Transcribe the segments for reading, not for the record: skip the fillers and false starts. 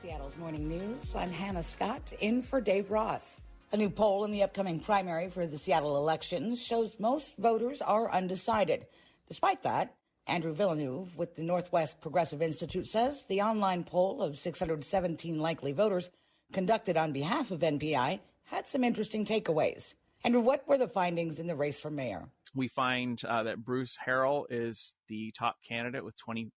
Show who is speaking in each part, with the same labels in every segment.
Speaker 1: Seattle's Morning News. I'm Hannah Scott, in for Dave Ross. A new poll in the upcoming primary for the Seattle elections shows most voters are undecided. Despite that, Andrew Villeneuve with the Northwest Progressive Institute says the online poll of 617 likely voters conducted on behalf of NPI had some interesting takeaways. Andrew, what were the findings in the race for mayor?
Speaker 2: We find that Bruce Harrell is the top candidate with 20%.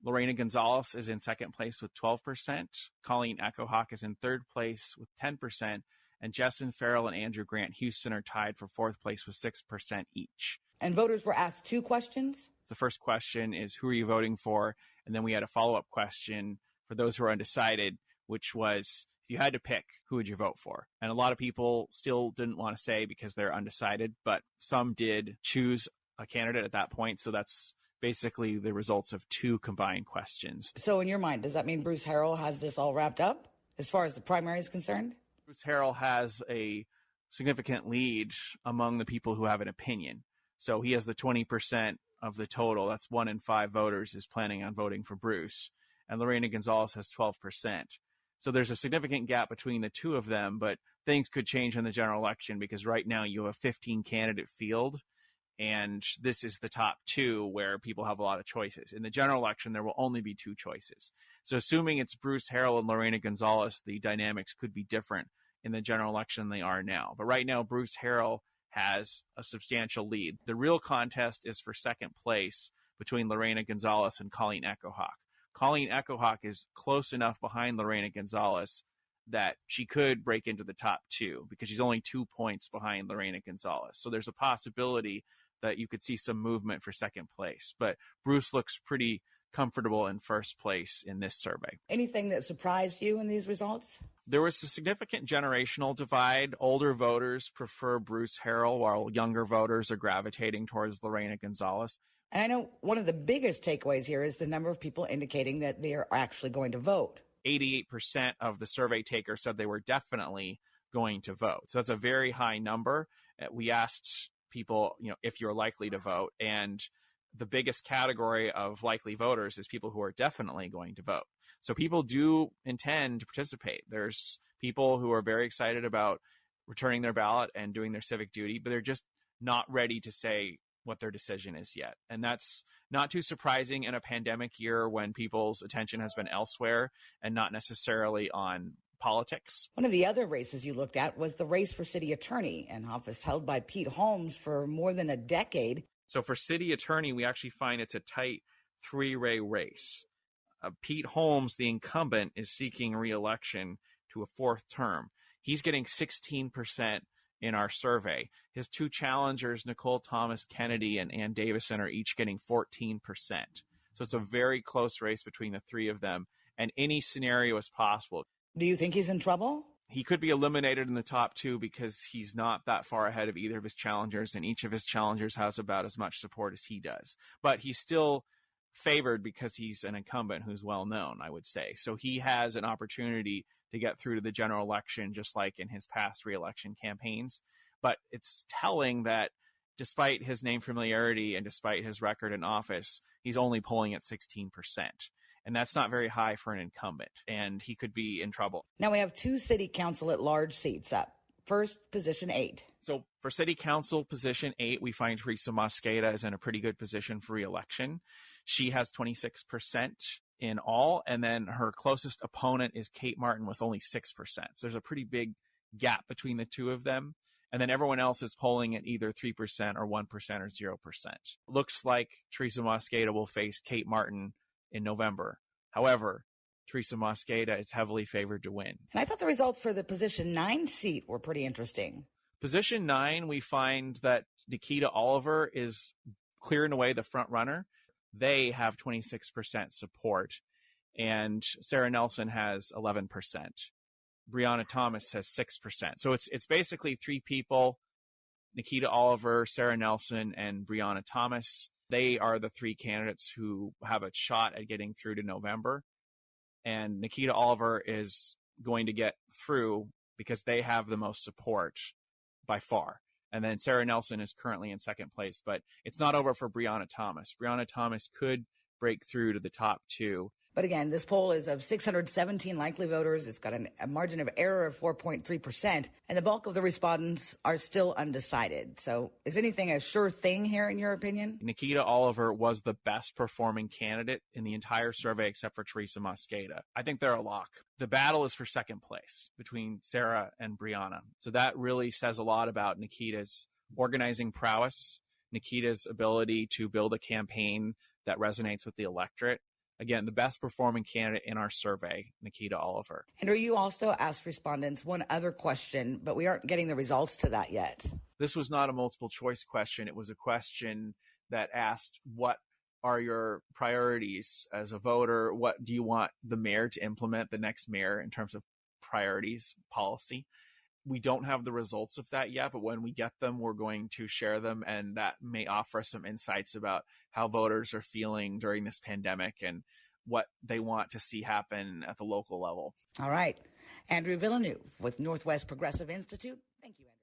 Speaker 2: Lorena Gonzalez is in second place with 12%. Colleen Echohawk is in third place with 10%. And Justin Farrell and Andrew Grant Houston are tied for fourth place with 6% each.
Speaker 1: And voters were asked two questions.
Speaker 2: The first question is, who are you voting for? And then we had a follow-up question for those who are undecided, which was, if you had to pick, who would you vote for? And a lot of people still didn't want to say because they're undecided, but some did choose a candidate at that point. So that's basically the results of two combined questions.
Speaker 1: So in your mind, does that mean Bruce Harrell has this all wrapped up as far as the primary is concerned?
Speaker 2: Bruce Harrell has a significant lead among the people who have an opinion. So he has the 20% of the total. That's 1 in 5 voters is planning on voting for Bruce. And Lorena Gonzalez has 12%. So there's a significant gap between the two of them, but things could change in the general election because right now you have a 15 candidate field. And this is the top two where people have a lot of choices. In the general election, there will only be 2 choices. So assuming it's Bruce Harrell and Lorena Gonzalez, the dynamics could be different in the general election than they are now. But right now, Bruce Harrell has a substantial lead. The real contest is for second place between Lorena Gonzalez and Colleen Echohawk. Colleen Echohawk is close enough behind Lorena Gonzalez that she could break into the top 2 because she's only 2 points behind Lorena Gonzalez. So there's a possibility that you could see some movement for second place. But Bruce looks pretty comfortable in first place in this survey.
Speaker 1: Anything that surprised you in these results?
Speaker 2: There was a significant generational divide. Older voters prefer Bruce Harrell, while younger voters are gravitating towards Lorena Gonzalez.
Speaker 1: And I know one of the biggest takeaways here is the number of people indicating that they are actually going to vote.
Speaker 2: 88% of the survey takers said they were definitely going to vote. So that's a very high number. We asked people, if you're likely to vote, and the biggest category of likely voters is people who are definitely going to vote. So people do intend to participate. There's people who are very excited about returning their ballot and doing their civic duty, but they're just not ready to say what their decision is yet. And that's not too surprising in a pandemic year when people's attention has been elsewhere and not necessarily on politics.
Speaker 1: One of the other races you looked at was the race for city attorney, an office held by Pete Holmes for more than a decade.
Speaker 2: So for city attorney, we actually find it's a tight 3-way race. Pete Holmes, the incumbent, is seeking re-election to a 4th term. He's getting 16% in our survey. His 2 challengers, Nicole Thomas Kennedy and Ann Davison, are each getting 14%. So it's a very close race between the 3 of them, and any scenario is possible.
Speaker 1: Do you think he's in trouble?
Speaker 2: He could be eliminated in the top 2 because he's not that far ahead of either of his challengers, and each of his challengers has about as much support as he does. But he's still favored because he's an incumbent who's well known, I would say. So he has an opportunity to get through to the general election, just like in his past re-election campaigns. But it's telling that despite his name familiarity and despite his record in office, he's only polling at 16%. And that's not very high for an incumbent, and he could be in trouble.
Speaker 1: Now we have 2 city council at large seats up. First, position 8.
Speaker 2: So for city council position 8, we find Teresa Mosqueda is in a pretty good position for re-election. She has 26% in all, and then her closest opponent is Kate Martin with only 6%. So there's a pretty big gap between the two of them. And then everyone else is polling at either 3% or 1% or 0%. Looks like Teresa Mosqueda will face Kate Martin in November. However, Teresa Mosqueda is heavily favored to win.
Speaker 1: And I thought the results for the position 9 seat were pretty interesting.
Speaker 2: Position 9, we find that Nikita Oliver is clearing away the front runner. They have 26% support, and Sarah Nelson has 11%. Breonna Thomas has 6%. So it's basically 3 people, Nikita Oliver, Sarah Nelson, and Breonna Thomas. They are the 3 candidates who have a shot at getting through to November. And Nikita Oliver is going to get through because they have the most support by far. And then Sarah Nelson is currently in second place, but it's not over for Breonna Thomas. Breonna Thomas could break through to the top 2.
Speaker 1: But again, this poll is of 617 likely voters. It's got a margin of error of 4.3%, and the bulk of the respondents are still undecided. So is anything a sure thing here, in your opinion?
Speaker 2: Nikita Oliver was the best performing candidate in the entire survey except for Teresa Mosqueda. I think they're a lock. The battle is for second place between Sarah and Brianna. So that really says a lot about Nikita's organizing prowess, Nikita's ability to build a campaign that resonates with the electorate. Again, the best performing candidate in our survey, Nikita Oliver.
Speaker 1: Andrew, you also asked respondents one other question, but we aren't getting the results to that yet.
Speaker 2: This was not a multiple choice question. It was a question that asked, what are your priorities as a voter? What do you want the mayor to implement, the next mayor, in terms of priorities, policy? We don't have the results of that yet, but when we get them, we're going to share them, and that may offer us some insights about how voters are feeling during this pandemic and what they want to see happen at the local level.
Speaker 1: All right. Andrew Villeneuve with Northwest Progressive Institute. Thank you, Andrew.